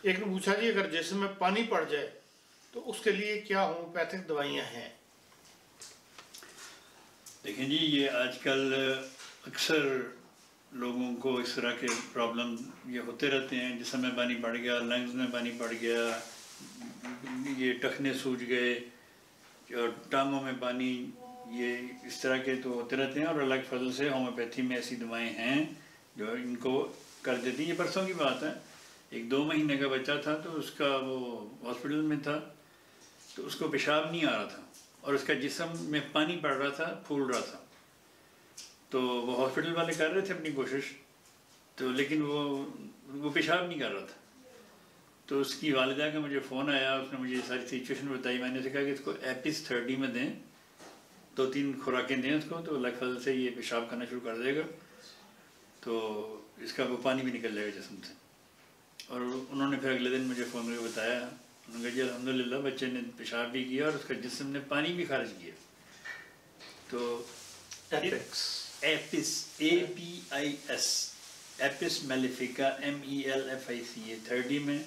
ایک نے پوچھا جی اگر جسم میں پانی پڑ جائے تو اس کے لیے کیا ہومیوپیتھک دوائیاں ہیں؟ دیکھیں جی یہ آج کل اکثر لوگوں کو اس طرح کے پرابلم یہ ہوتے رہتے ہیں، جسم میں پانی پڑ گیا، لنگز میں پانی پڑ گیا، یہ ٹخنے سوج گئے اور ٹانگوں میں پانی، یہ اس طرح کے تو ہوتے رہتے ہیں. اور اللہ کے فضل سے ہومیوپیتھی میں ایسی دوائیں ہیں جو ان کو کر دیتی ہیں. یہ پرسوں کی بات ہے، ایک 2 مہینے کا بچہ تھا تو اس کا وہ ہاسپٹل میں تھا تو اس کو پیشاب نہیں آ رہا تھا اور اس کا جسم میں پانی پڑ رہا تھا، پھول رہا تھا. تو وہ ہاسپٹل والے کر رہے تھے اپنی کوشش تو، لیکن وہ پیشاب نہیں کر رہا تھا. تو اس کی والدہ کا مجھے فون آیا، اس نے مجھے ساری سچویشن بتائی. میں نے اسے کہا کہ اس کو ایپس 30 میں دیں، 2-3 خوراکیں دیں اس کو، تو اللہ کے فضل سے یہ پیشاب کرنا شروع کر دے گا تو اس کا وہ پانی بھی نکل جائے گا جسم سے. اور انہوں نے پھر اگلے دن مجھے فون کر کے بتایا، انہوں نے کہا جی الحمدللہ بچے نے پیشاب بھی کیا اور اس کا جسم نے پانی بھی خارج کیا. تو ایپس APIS ایپس میلیفیکا MELFICA 30 میں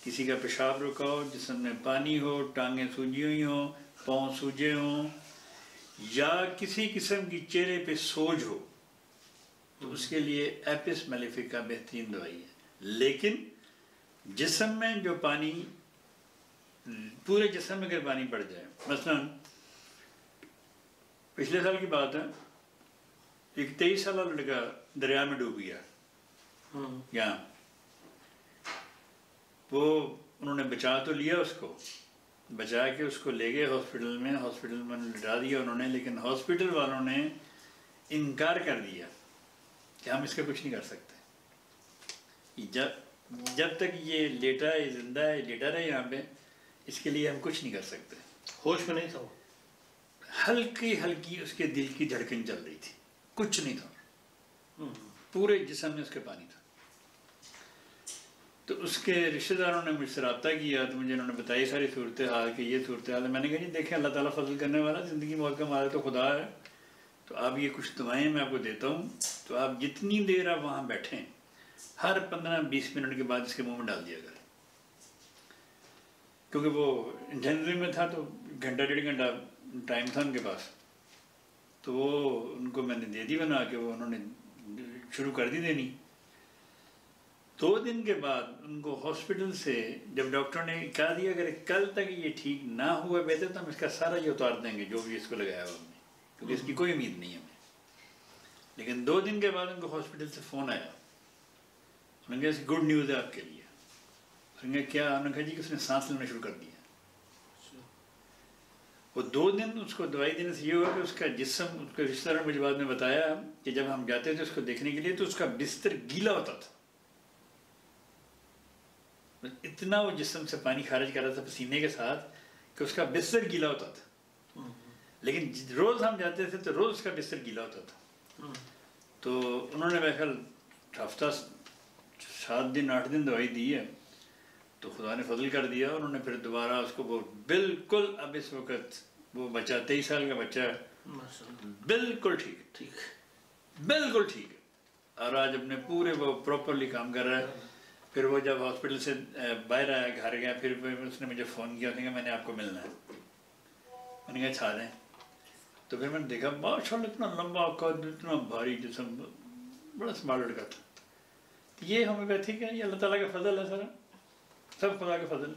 کسی کا پیشاب رکا ہو، جسم میں پانی ہو، ٹانگیں سوجی ہوئی ہوں، پاؤں سوجے ہوں، یا کسی قسم کی چہرے پہ سوج ہو تو اس کے لیے ایپس میلیفیکا بہترین دوائی ہے. لیکن جسم میں جو پانی، پورے جسم میں اگر پانی پڑ جائے، مثلا پچھلے سال کی بات ہے، ایک 23 سالہ لڑکا دریا میں ڈوب گیا یہاں. وہ انہوں نے بچا تو لیا، اس کو بچا کے اس کو لے گئے ہاسپٹل میں لٹا دیا انہوں نے، لیکن ہاسپٹل والوں نے انکار کر دیا کہ ہم اس کا کچھ نہیں کر سکتے. جب تک یہ لیٹا ہے، زندہ ہے، لیٹا رہے یہاں پہ، اس کے لیے ہم کچھ نہیں کر سکتے. ہوش میں نہیں تھا، ہلکی اس کے دل کی دھڑکن چل رہی تھی، کچھ نہیں تھا، پورے جسم میں اس کے پانی تھا. تو اس کے رشتہ داروں نے مجھ سے رابطہ کیا تو مجھے انہوں نے بتائی ساری صورتحال کہ یہ صورتحال ہے. میں نے کہا جی دیکھیں اللہ تعالیٰ فضل کرنے والا، زندگی موت کا مالک تو خدا ہے. تو آپ یہ کچھ دوائیں میں آپ کو دیتا ہوں، تو آپ جتنی دیر آپ وہاں بیٹھیں ہر 15-20 منٹ کے بعد اس کے منہ میں ڈال دیا کریں. کیونکہ وہ انٹینسیو میں تھا تو 1-1.5 گھنٹہ ٹائم تھا ان کے پاس. تو وہ ان کو میں نے دے دی بنا کے، وہ انہوں نے شروع کر دی دینی. 2 دن کے بعد ان کو ہاسپٹل سے جب ڈاکٹر نے کہا دیا اگر کل تک یہ ٹھیک نہ ہوا بہتر تو ہم اس کا سارا یہ اتار دیں گے جو بھی اس کو لگایا ہوا ہم نے، کیونکہ اس کی کوئی امید نہیں ہمیں. لیکن 2 دن کے بعد ان کو ہاسپٹل سے فون آیا، انہوں نے کہا گڈ نیوز ہے آپ کے لیے. انہوں نے کہا کیا؟ انہوں نے کہا جی کہ اس نے سانس لینا شروع کر دیا. وہ 2 دن اس کو دوائی دینے سے یہ ہوا کہ اس کا جسم، اس کے رشتہ دار مجھے بعد میں بتایا کہ جب ہم جاتے تھے اس کو دیکھنے کے لیے تو اس کا بستر گیلا ہوتا تھا، اتنا وہ جسم سے پانی خارج کر رہا تھا پسینے کے ساتھ کہ اس کا بستر گیلا ہوتا تھا. لیکن روز ہم جاتے تھے تو روز اس کا بستر گیلا ہوتا تھا. تو انہوں نے میرے خیال ہفتہ 7 دن 8 دن دوائی دی ہے تو خدا نے فضل کر دیا. انہوں نے پھر دوبارہ اس کو وہ بالکل اب اس وقت وہ بچہ 23 سال کا بچہ بالکل ٹھیک بالکل ٹھیک ہے، اور آج اپنے پورے وہ پراپرلی کام کر رہا ہے. پھر وہ جب ہاسپٹل سے باہر آیا، گھر گیا، پھر اس نے مجھے فون کیا، کہ میں نے آپ کو ملنا ہے. میں نے کہا چھا دیں. تو پھر میں نے دیکھا ماشاءاللہ اتنا لمبا قد، اتنا بھاری جسم، بڑا سمارٹ لڑکا تھا. یہ ہومیوپیتھی کا یہ اللہ تعالیٰ کا فضل ہے سر، سب خدا کا فضل.